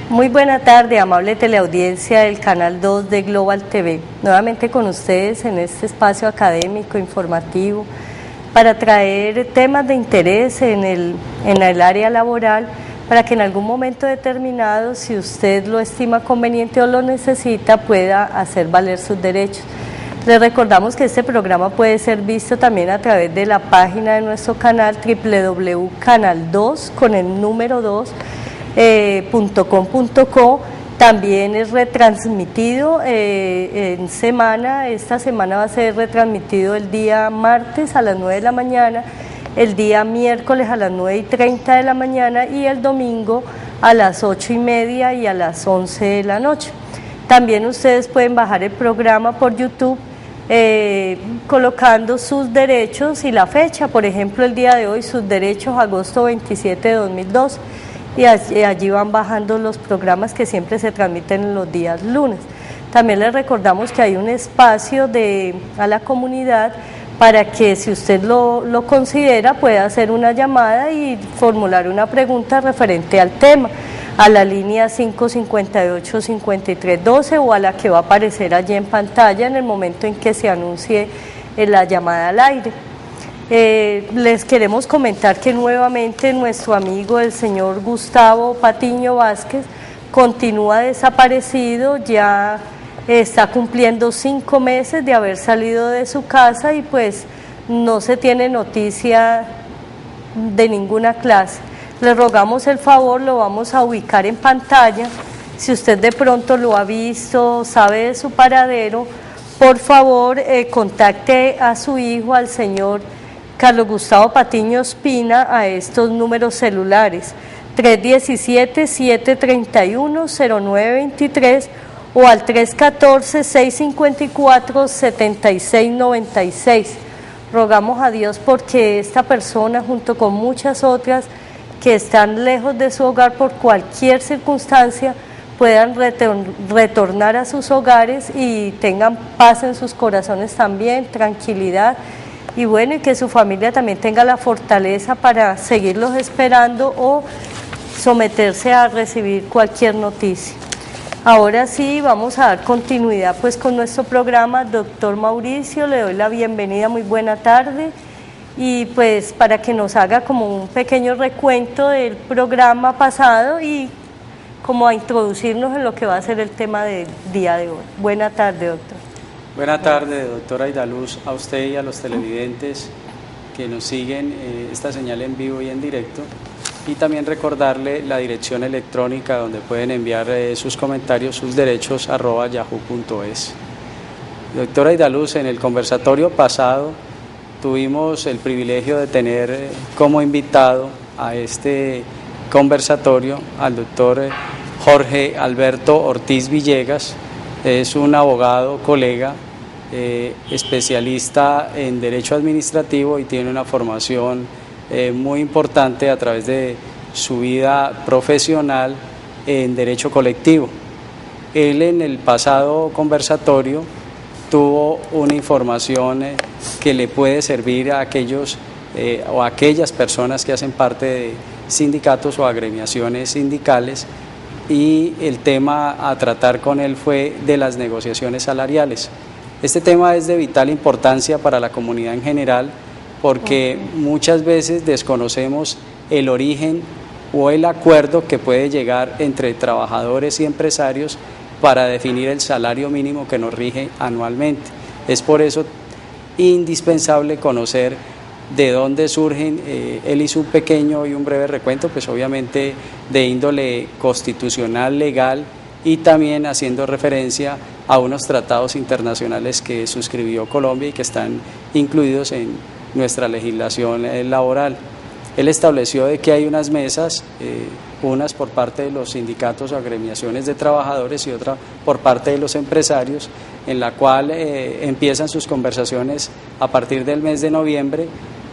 Muy buena tarde, amable teleaudiencia del Canal 2 de Global TV. Nuevamente con ustedes en este espacio académico, informativo, para traer temas de interés en el área laboral, para que en algún momento determinado, si usted lo estima conveniente o lo necesita, pueda hacer valer sus derechos. Les recordamos que este programa puede ser visto también a través de la página de nuestro canal www.canal2 con el número 2.com.co. También es retransmitido en semana. Esta semana va a ser retransmitido el día martes a las 9 de la mañana, el día miércoles a las 9:30 de la mañana y el domingo a las 8:30 y a las 11 de la noche. También ustedes pueden bajar el programa por YouTube colocando sus derechos y la fecha. Por ejemplo, el día de hoy, sus derechos, agosto 27 de 2002. Y allí van bajando los programas que siempre se transmiten en los días lunes. También les recordamos que hay un espacio a la comunidad para que, si usted lo considera, pueda hacer una llamada y formular una pregunta referente al tema, a la línea 558-5312 o a la que va a aparecer allí en pantalla en el momento en que se anuncie la llamada al aire. Les queremos comentar que nuevamente nuestro amigo el señor Gustavo Patiño Vázquez continúa desaparecido. Ya está cumpliendo 5 meses de haber salido de su casa y pues no se tiene noticia de ninguna clase. Le rogamos el favor, lo vamos a ubicar en pantalla. Si usted de pronto lo ha visto, sabe de su paradero, por favor contacte a su hijo, al señor Carlos Gustavo Patiño Ospina, a estos números celulares 317-731-0923 o al 314-654-7696. Rogamos a Dios porque esta persona, junto con muchas otras que están lejos de su hogar por cualquier circunstancia, puedan retornar a sus hogares y tengan paz en sus corazones también, tranquilidad. Y bueno, y que su familia también tenga la fortaleza para seguirlos esperando o someterse a recibir cualquier noticia. Ahora sí, vamos a dar continuidad pues con nuestro programa. Doctor Mauricio, le doy la bienvenida, muy buena tarde. Y pues para que nos haga como un pequeño recuento del programa pasado y como a introducirnos en lo que va a ser el tema del día de hoy. Buena tarde, doctor. Buenas tardes, doctora Aidaluz, a usted y a los televidentes que nos siguen esta señal en vivo y en directo, y también recordarle la dirección electrónica donde pueden enviar sus comentarios, sus derechos @yahoo.es. Doctora Aidaluz, en el conversatorio pasado tuvimos el privilegio de tener como invitado a este conversatorio al doctor Jorge Alberto Ortiz Villegas. Es un abogado, colega, especialista en Derecho Administrativo y tiene una formación muy importante a través de su vida profesional en Derecho Colectivo. Él en el pasado conversatorio tuvo una información que le puede servir a aquellos o a aquellas personas que hacen parte de sindicatos o agremiaciones sindicales, y el tema a tratar con él fue de las negociaciones salariales. Este tema es de vital importancia para la comunidad en general porque muchas veces desconocemos el origen o el acuerdo que puede llegar entre trabajadores y empresarios para definir el salario mínimo que nos rige anualmente. Es por eso indispensable conocer de dónde surgen. Él hizo un pequeño y un breve recuento, pues obviamente de índole constitucional, legal, y también haciendo referencia a unos tratados internacionales que suscribió Colombia y que están incluidos en nuestra legislación laboral. Él estableció de que hay unas mesas, unas por parte de los sindicatos o agremiaciones de trabajadores y otra por parte de los empresarios, en la cual empiezan sus conversaciones a partir del mes de noviembre,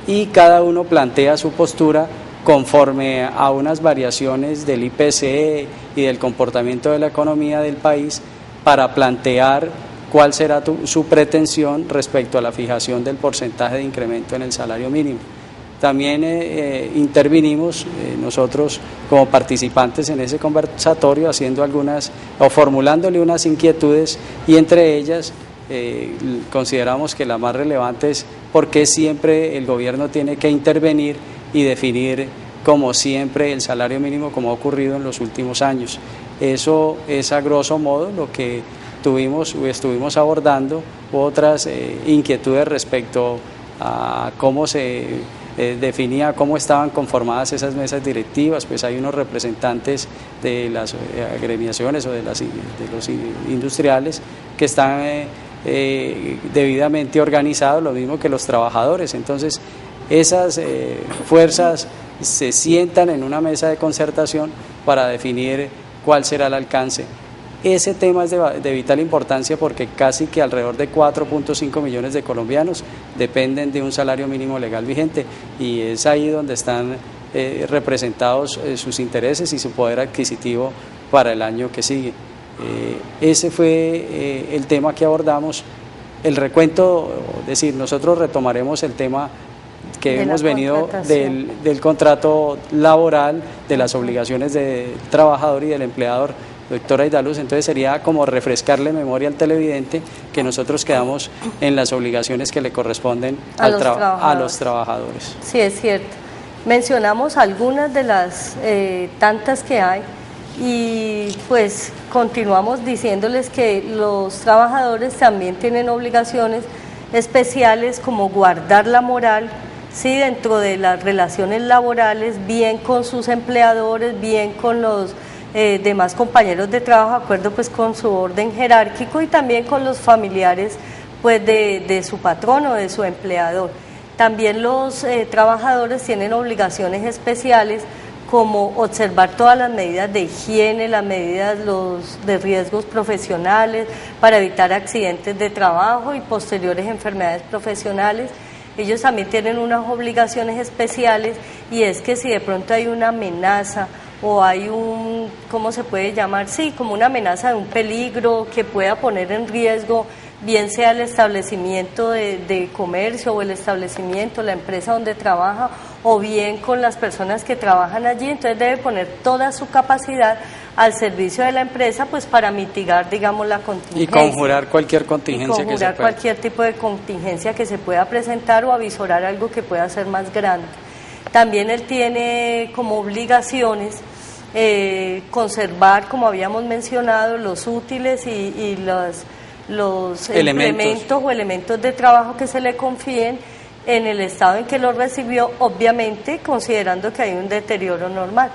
y cada uno plantea su postura conforme a unas variaciones del IPC y del comportamiento de la economía del país para plantear cuál será su pretensión respecto a la fijación del porcentaje de incremento en el salario mínimo. también intervinimos nosotros como participantes en ese conversatorio haciendo algunas o formulándole unas inquietudes, y entre ellas consideramos que la más relevante es por qué siempre el gobierno tiene que intervenir y definir como siempre el salario mínimo, como ha ocurrido en los últimos años. Eso es a grosso modo lo que estuvimos abordando. Otras inquietudes respecto a cómo se definía, cómo estaban conformadas esas mesas directivas. Pues hay unos representantes de las agremiaciones o de los industriales que están debidamente organizados, lo mismo que los trabajadores. Entonces esas fuerzas se sientan en una mesa de concertación para definir cuál será el alcance. Ese tema es de vital importancia porque casi que alrededor de 4.5 millones de colombianos dependen de un salario mínimo legal vigente, y es ahí donde están representados sus intereses y su poder adquisitivo para el año que sigue. Ese fue el tema que abordamos. El recuento, es decir, nosotros retomaremos el tema que hemos venido del contrato laboral, de las obligaciones del trabajador y del empleador, doctora Aidaluz. Entonces sería como refrescarle memoria al televidente que nosotros quedamos en las obligaciones que le corresponden a los trabajadores. Sí, es cierto. Mencionamos algunas de las tantas que hay, y pues continuamos diciéndoles que los trabajadores también tienen obligaciones especiales, como guardar la moral, sí, dentro de las relaciones laborales, bien con sus empleadores, bien con los demás compañeros de trabajo, de acuerdo pues con su orden jerárquico, y también con los familiares pues de su patrón o de su empleador. También los trabajadores tienen obligaciones especiales, como observar todas las medidas de higiene, las medidas de riesgos profesionales para evitar accidentes de trabajo y posteriores enfermedades profesionales. Ellos también tienen unas obligaciones especiales, y es que si de pronto hay una amenaza o hay ¿cómo se puede llamar? Sí, como una amenaza de un peligro que pueda poner en riesgo, bien sea el establecimiento de comercio o el establecimiento, la empresa donde trabaja, o bien con las personas que trabajan allí, entonces debe poner toda su capacidad al servicio de la empresa, pues para mitigar, digamos, la contingencia. Y conjurar cualquier contingencia que se pueda. Cualquier tipo de contingencia que se pueda presentar o avisorar algo que pueda ser más grande. También él tiene como obligaciones conservar, como habíamos mencionado, los útiles y los implementos o elementos de trabajo que se le confíen en el estado en que lo recibió, obviamente considerando que hay un deterioro normal.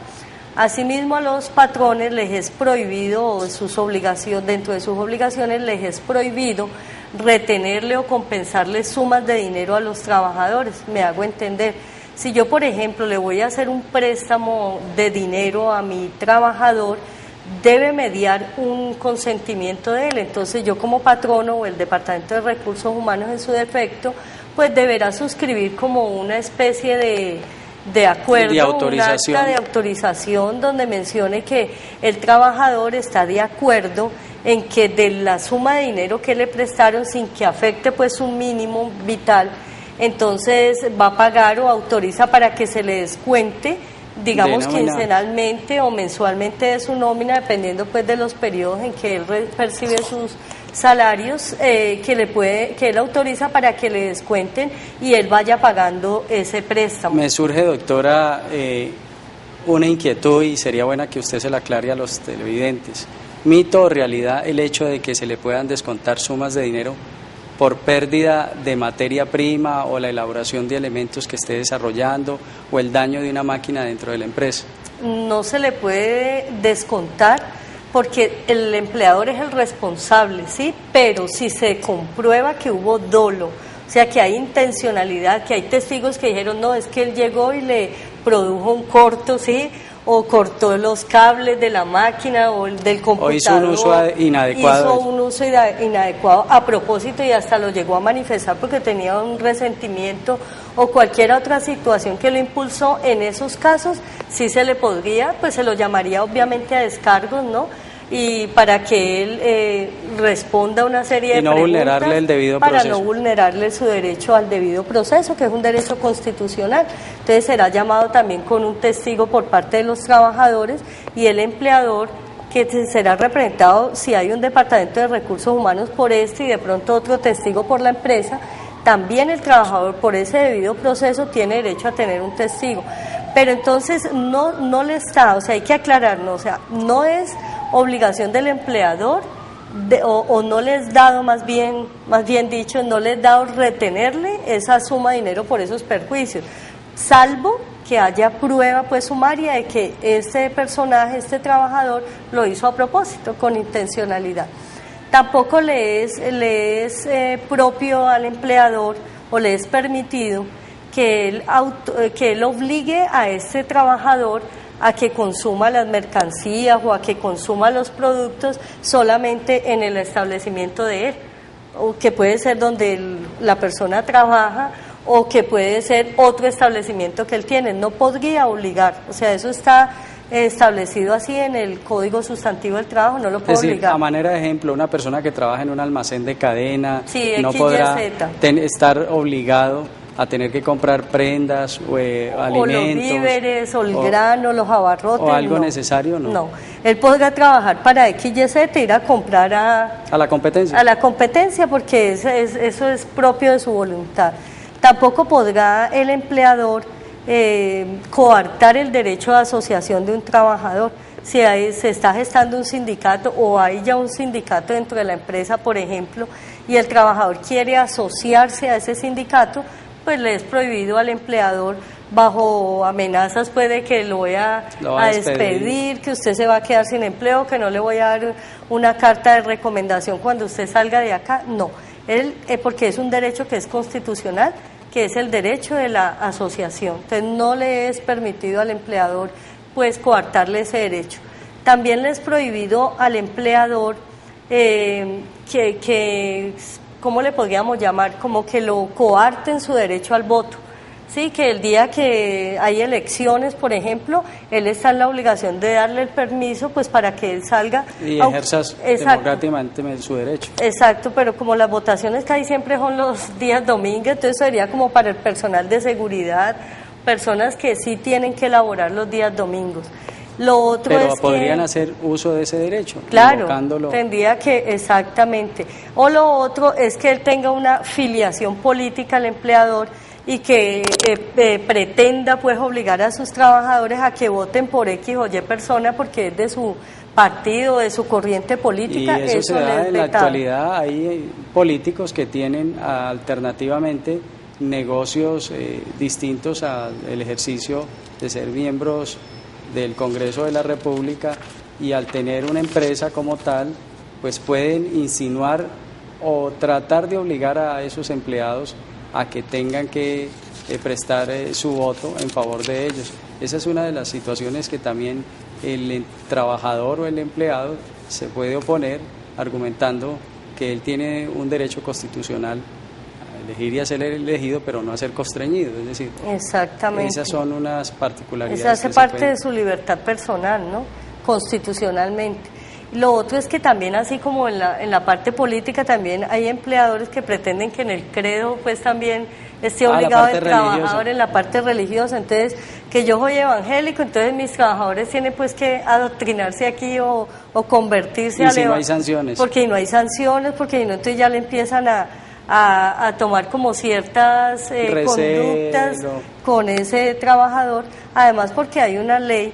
Asimismo, a los patrones les es prohibido, dentro de sus obligaciones les es prohibido retenerle o compensarle sumas de dinero a los trabajadores. Me hago entender. Si yo, por ejemplo, le voy a hacer un préstamo de dinero a mi trabajador, debe mediar un consentimiento de él. Entonces yo, como patrono, o el Departamento de Recursos Humanos en su defecto, pues deberá suscribir como una especie de acuerdo, un acta de autorización donde mencione que el trabajador está de acuerdo en que de la suma de dinero que le prestaron, sin que afecte pues un mínimo vital, entonces va a pagar o autoriza para que se le descuente, digamos, quincenalmente o mensualmente de su nómina, dependiendo pues de los periodos en que él percibe sus salarios, que él autoriza para que le descuenten y él vaya pagando ese préstamo. Me surge, doctora, una inquietud, y sería buena que usted se la aclare a los televidentes. ¿Mito o realidad el hecho de que se le puedan descontar sumas de dinero por pérdida de materia prima o la elaboración de elementos que esté desarrollando o el daño de una máquina dentro de la empresa? No se le puede descontar porque el empleador es el responsable, ¿sí? Pero si se comprueba que hubo dolo, o sea, que hay intencionalidad, que hay testigos que dijeron, no, es que él llegó y le produjo un corto, ¿sí?, o cortó los cables de la máquina o del computador, o hizo un uso inadecuado. Hizo un uso inadecuado a propósito y hasta lo llegó a manifestar porque tenía un resentimiento o cualquier otra situación que lo impulsó. En esos casos sí se le podría, pues se lo llamaría obviamente a descargos, ¿no? y para que él responda a una serie de no preguntas vulnerarle el debido para proceso. no vulnerarle su derecho al debido proceso, que es un derecho constitucional. Entonces será llamado también con un testigo por parte de los trabajadores y el empleador, que será representado si hay un departamento de recursos humanos por este y de pronto otro testigo por la empresa. También el trabajador por ese debido proceso tiene derecho a tener un testigo. Pero entonces no le está, o sea, hay que aclararnos, o sea, no es obligación del empleador o no les dado, más bien dicho, no les dado retenerle esa suma de dinero por esos perjuicios, salvo que haya prueba pues sumaria de que este personaje, este trabajador, lo hizo a propósito, con intencionalidad. Tampoco le es propio al empleador o le es permitido que él obligue a este trabajador a que consuma las mercancías o a que consuma los productos solamente en el establecimiento de él, o que puede ser donde la persona trabaja o que puede ser otro establecimiento que él tiene. No podría obligar, o sea, eso está establecido así en el Código Sustantivo del Trabajo, no lo puede obligar. A manera de ejemplo, una persona que trabaja en un almacén de cadena sí, no podrá estar obligado a tener que comprar prendas o alimentos. O los víveres, o el grano, los abarrotes. O algo necesario, ¿no? No, él podrá trabajar para XYZ, ir a comprar a la competencia. A la competencia, porque eso es propio de su voluntad. Tampoco podrá el empleador coartar el derecho de asociación de un trabajador. Si se está gestando un sindicato o hay ya un sindicato dentro de la empresa, por ejemplo, y el trabajador quiere asociarse a ese sindicato, pues le es prohibido al empleador, bajo amenazas pues de que lo voy a despedir, que usted se va a quedar sin empleo, que no le voy a dar una carta de recomendación cuando usted salga de acá. No, porque es un derecho que es constitucional, que es el derecho de la asociación. Entonces no le es permitido al empleador pues coartarle ese derecho. También le es prohibido al empleador ¿cómo le podríamos llamar? Como que lo coarten su derecho al voto. Sí, que el día que hay elecciones, por ejemplo, él está en la obligación de darle el permiso pues para que él salga y ejerza democráticamente su derecho. Exacto, pero como las votaciones casi siempre son los días domingos, entonces sería como para el personal de seguridad, personas que sí tienen que elaborar los días domingos. Lo otro pero es podrían hacer uso de ese derecho, claro, tendría que, exactamente. O lo otro es que él tenga una filiación política al empleador y que pretenda pues obligar a sus trabajadores a que voten por X o Y persona porque es de su partido, de su corriente política. Y eso se da en la actualidad. Hay políticos que tienen alternativamente negocios distintos al ejercicio de ser miembros del Congreso de la República, y al tener una empresa como tal, pues pueden insinuar o tratar de obligar a esos empleados a que tengan que prestar su voto en favor de ellos. Esa es una de las situaciones que también el trabajador o el empleado se puede oponer, argumentando que él tiene un derecho constitucional a elegir y a ser elegido, pero no a ser constreñido. Es decir, exactamente, esas son unas particularidades. Esa hace parte de su libertad personal, ¿no? Constitucionalmente. Lo otro es que también, así como en la parte política, también hay empleadores que pretenden que en el credo pues también esté obligado el trabajador en la parte religiosa. Entonces, que yo soy evangélico, entonces mis trabajadores tienen pues que adoctrinarse aquí o convertirse a no hay sanciones. Porque no hay sanciones, porque no, entonces ya le empiezan a tomar como ciertas conductas con ese trabajador. Además, porque hay una ley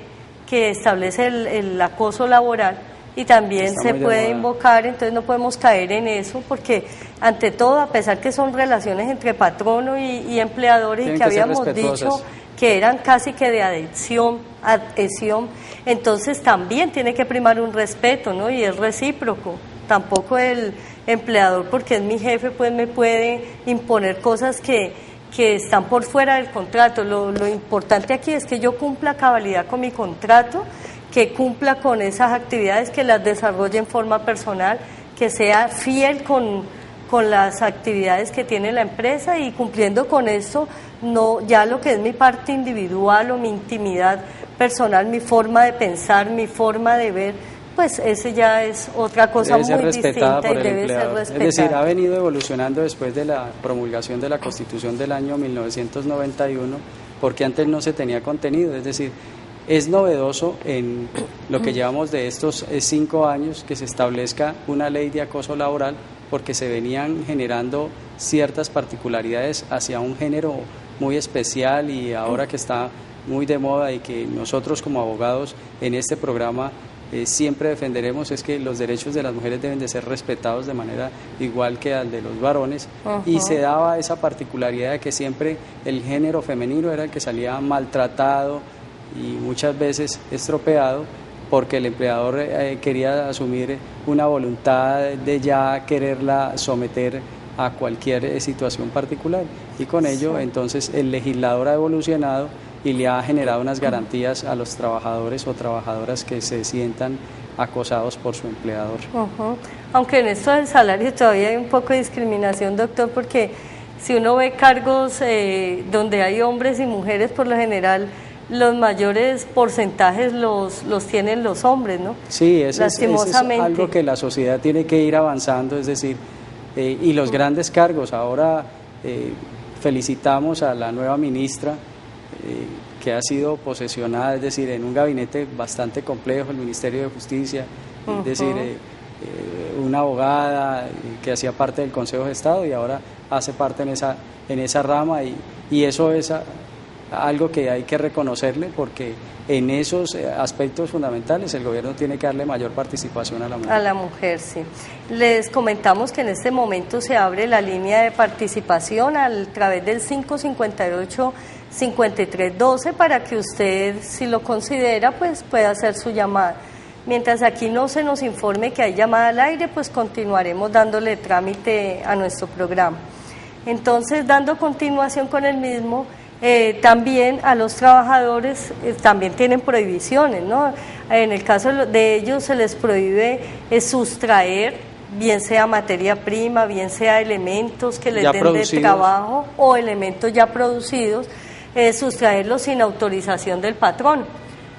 que establece el acoso laboral, y también se puede invocar, entonces no podemos caer en eso, porque ante todo, a pesar que son relaciones entre patrono y empleadores, y que habíamos dicho que eran casi que de adhesión, entonces también tiene que primar un respeto, ¿no? Y es recíproco. Tampoco el empleador, porque es mi jefe, pues me puede imponer cosas que están por fuera del contrato. Lo importante aquí es que yo cumpla a cabalidad con mi contrato, que cumpla con esas actividades, que las desarrolle en forma personal, que sea fiel con las actividades que tiene la empresa, y cumpliendo con eso, no ya lo que es mi parte individual o mi intimidad personal, mi forma de pensar, mi forma de ver, pues ese ya es otra cosa muy distinta y debe ser respetada. Es decir, ha venido evolucionando después de la promulgación de la Constitución del año 1991, porque antes no se tenía contenido, es decir, es novedoso en lo que llevamos de estos 5 años que se establezca una ley de acoso laboral, porque se venían generando ciertas particularidades hacia un género muy especial y ahora que está muy de moda y que nosotros como abogados en este programa siempre defenderemos es que los derechos de las mujeres deben de ser respetados de manera igual que al de los varones. Y se daba esa particularidad de que siempre el género femenino era el que salía maltratado y muchas veces estropeado porque el empleador quería asumir una voluntad de ya quererla someter a cualquier situación particular y con ello entonces el legislador ha evolucionado y le ha generado unas garantías a los trabajadores o trabajadoras que se sientan acosados por su empleador. Aunque en esto del salario todavía hay un poco de discriminación, doctor, porque si uno ve cargos donde hay hombres y mujeres, por lo general los mayores porcentajes los tienen los hombres, ¿no? Sí, eso es algo que la sociedad tiene que ir avanzando, es decir, y los grandes cargos. Ahora felicitamos a la nueva ministra que ha sido posesionada, es decir, en un gabinete bastante complejo, el Ministerio de Justicia, es decir, una abogada que hacía parte del Consejo de Estado y ahora hace parte en esa rama y eso es algo que hay que reconocerle porque en esos aspectos fundamentales el gobierno tiene que darle mayor participación a la mujer. A la mujer, sí. Les comentamos que en este momento se abre la línea de participación a través del 558-5312 para que usted, si lo considera, pues pueda hacer su llamada. Mientras aquí no se nos informe que hay llamada al aire, pues continuaremos dándole trámite a nuestro programa. Entonces, dando continuación con el mismo, también a los trabajadores también tienen prohibiciones, ¿no? En el caso de ellos se les prohíbe sustraer, bien sea materia prima, bien sea elementos que les ya den producidos de trabajo o elementos ya producidos, sustraerlos sin autorización del patrón.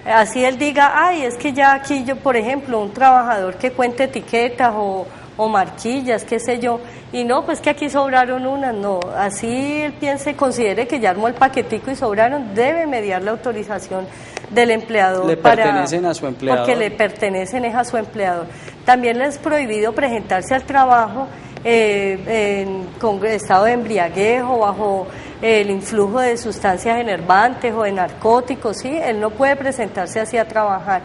Así él diga, ay, es que ya aquí yo, por ejemplo, un trabajador que cuente etiquetas o marquillas, qué sé yo, y no, pues que aquí sobraron unas, no, así él piense, considere que ya armó el paquetico y sobraron, debe mediar la autorización del empleador. Le pertenecen a su empleador. Porque le pertenecen a su empleador. También les es prohibido presentarse al trabajo con estado de embriaguez o bajo el influjo de sustancias enervantes o de narcóticos, ¿sí? Él no puede presentarse así a trabajar.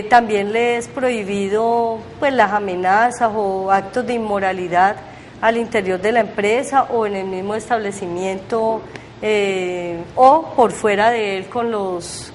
También le es prohibido pues las amenazas o actos de inmoralidad al interior de la empresa o en el mismo establecimiento o por fuera de él con los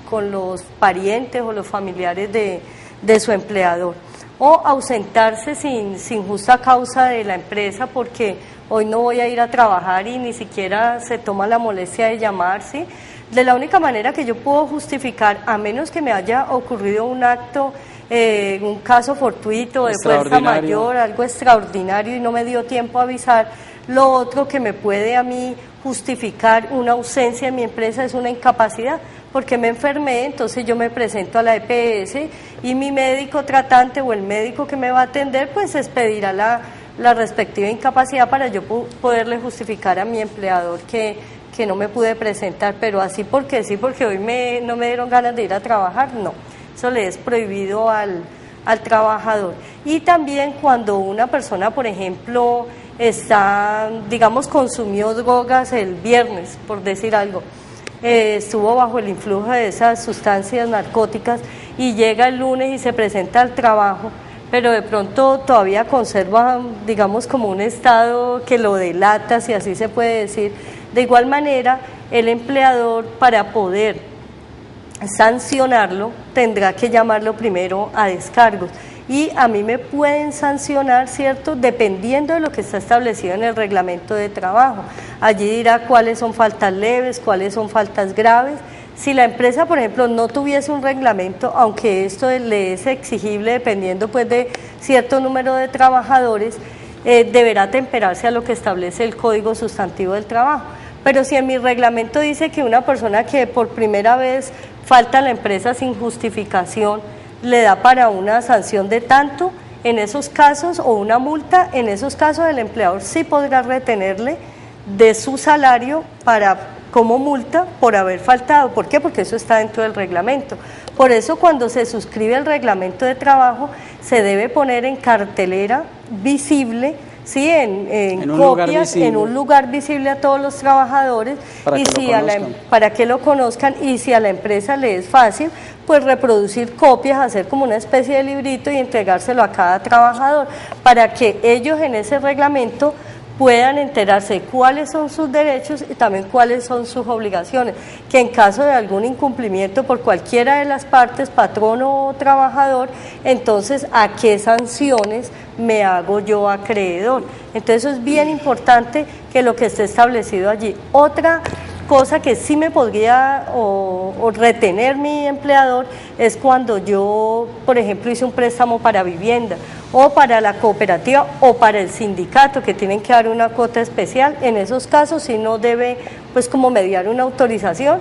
parientes o los familiares de su empleador, o ausentarse sin justa causa de la empresa porque hoy no voy a ir a trabajar y ni siquiera se toma la molestia de llamar, ¿sí? De la única manera que yo puedo justificar, a menos que me haya ocurrido un acto, un caso fortuito de fuerza mayor, algo extraordinario y no me dio tiempo a avisar, lo otro que me puede a mí justificar una ausencia en mi empresa es una incapacidad, porque me enfermé, entonces yo me presento a la EPS y mi médico tratante o el médico que me va a atender pues expedirá la respectiva incapacidad para yo poderle justificar a mi empleador que no me pude presentar, pero así porque sí, porque hoy no me dieron ganas de ir a trabajar, no, eso le es prohibido al trabajador. Y también cuando una persona, por ejemplo, consumió drogas el viernes, por decir algo, estuvo bajo el influjo de esas sustancias narcóticas y llega el lunes y se presenta al trabajo, pero de pronto todavía conserva, como un estado que lo delata, si así se puede decir. De igual manera, el empleador, para poder sancionarlo, tendrá que llamarlo primero a descargos. Y a mí me pueden sancionar, ¿cierto?, dependiendo de lo que está establecido en el reglamento de trabajo. Allí dirá cuáles son faltas leves, cuáles son faltas graves. Si la empresa, por ejemplo, no tuviese un reglamento, aunque esto le es exigible dependiendo pues de cierto número de trabajadores, deberá atemperarse a lo que establece el Código Sustantivo del Trabajo. Pero si en mi reglamento dice que una persona que por primera vez falta a la empresa sin justificación, le da para una sanción de tanto en esos casos o una multa. En esos casos el empleador sí podrá retenerle de su salario como multa por haber faltado. ¿Por qué? Porque eso está dentro del reglamento. Por eso cuando se suscribe el reglamento de trabajo se debe poner en cartelera visible, ¿sí? en copias, en un lugar visible a todos los trabajadores para que lo conozcan, y si a la empresa le es fácil, pues reproducir copias, hacer como una especie de librito y entregárselo a cada trabajador, para que ellos en ese reglamento puedan enterarse de cuáles son sus derechos y también cuáles son sus obligaciones, que en caso de algún incumplimiento por cualquiera de las partes, patrono o trabajador, entonces a qué sanciones me hago yo acreedor. Entonces eso es bien importante que lo que esté establecido allí. Otra cosa que sí me podría o retener mi empleador es cuando yo, por ejemplo, hice un préstamo para vivienda o para la cooperativa o para el sindicato, que tienen que dar una cuota especial. En esos casos sí no debe pues como mediar una autorización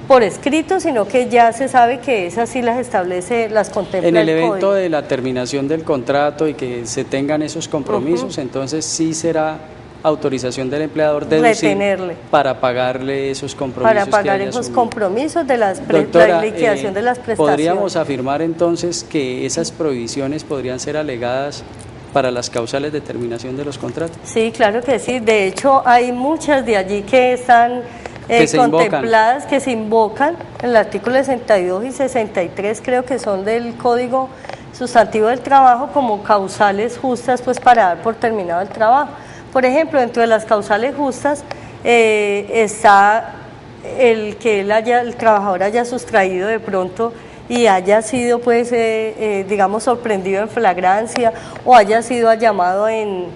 por escrito, sino que ya se sabe que esas sí las establece, las contempla en el evento código. De la terminación del contrato y que se tengan esos compromisos, entonces sí será autorización del empleador deducir para pagarle esos compromisos. Para pagar esos compromisos de la liquidación de las prestaciones. ¿Podríamos afirmar entonces que esas prohibiciones podrían ser alegadas para las causales de terminación de los contratos? Sí, claro que sí. De hecho, hay muchas de allí que están contempladas, que se invocan en el artículo 62 y 63, creo que son del Código Sustantivo del Trabajo, como causales justas pues para dar por terminado el trabajo. Por ejemplo, dentro de las causales justas está el que el trabajador haya sustraído de pronto y haya sido pues digamos sorprendido en flagrancia, o haya sido llamado en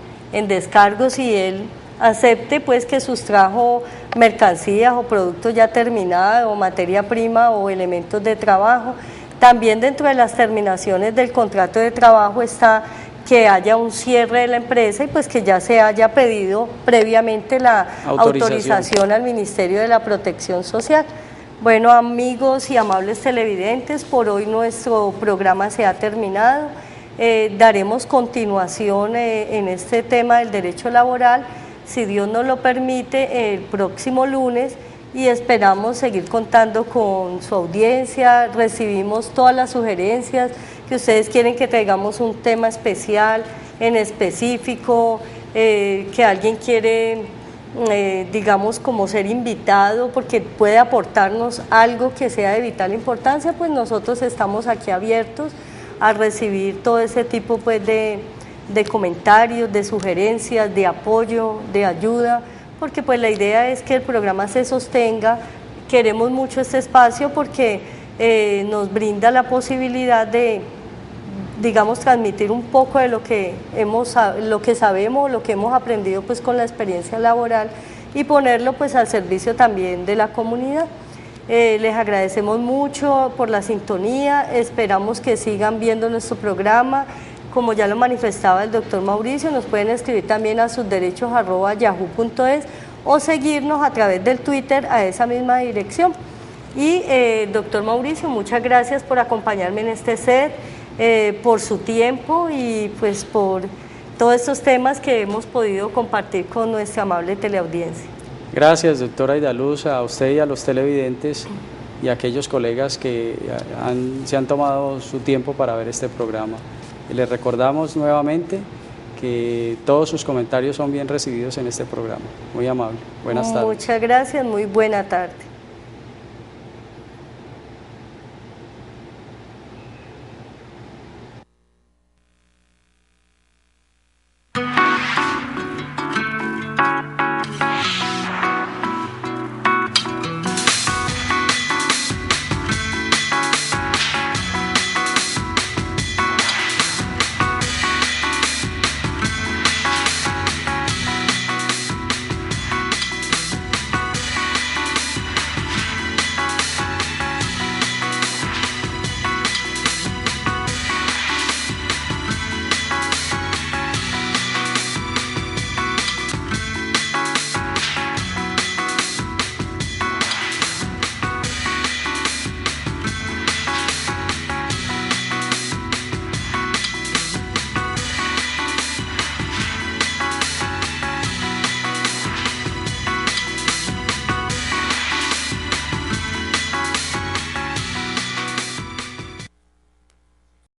descargos y él acepte pues que sustrajo mercancías o productos ya terminados, o materia prima o elementos de trabajo. También dentro de las terminaciones del contrato de trabajo está que haya un cierre de la empresa y pues que ya se haya pedido previamente la autorización al Ministerio de la Protección Social. Bueno, amigos y amables televidentes, por hoy nuestro programa se ha terminado. Daremos continuación en este tema del derecho laboral, si Dios nos lo permite, el próximo lunes, y esperamos seguir contando con su audiencia. Recibimos todas las sugerencias que ustedes quieren que traigamos un tema especial, en específico, que alguien quiere, digamos, como ser invitado porque puede aportarnos algo que sea de vital importancia, pues nosotros estamos aquí abiertos a recibir todo ese tipo pues de comentarios, de sugerencias, de apoyo, de ayuda, porque pues la idea es que el programa se sostenga. Queremos mucho este espacio porque nos brinda la posibilidad de, digamos, transmitir un poco de lo que sabemos, lo que hemos aprendido pues con la experiencia laboral, y ponerlo pues al servicio también de la comunidad. Les agradecemos mucho por la sintonía, esperamos que sigan viendo nuestro programa. Como ya lo manifestaba el doctor Mauricio, nos pueden escribir también a susderechos@yahoo.es o seguirnos a través del Twitter a esa misma dirección. Y doctor Mauricio, muchas gracias por acompañarme en este set, por su tiempo y pues por todos estos temas que hemos podido compartir con nuestra amable teleaudiencia. Gracias, doctora Aidaluz, a usted y a los televidentes y a aquellos colegas que se han tomado su tiempo para ver este programa. Y les recordamos nuevamente que todos sus comentarios son bien recibidos en este programa. Muy amable. Buenas tardes. Muchas gracias, muy buena tarde.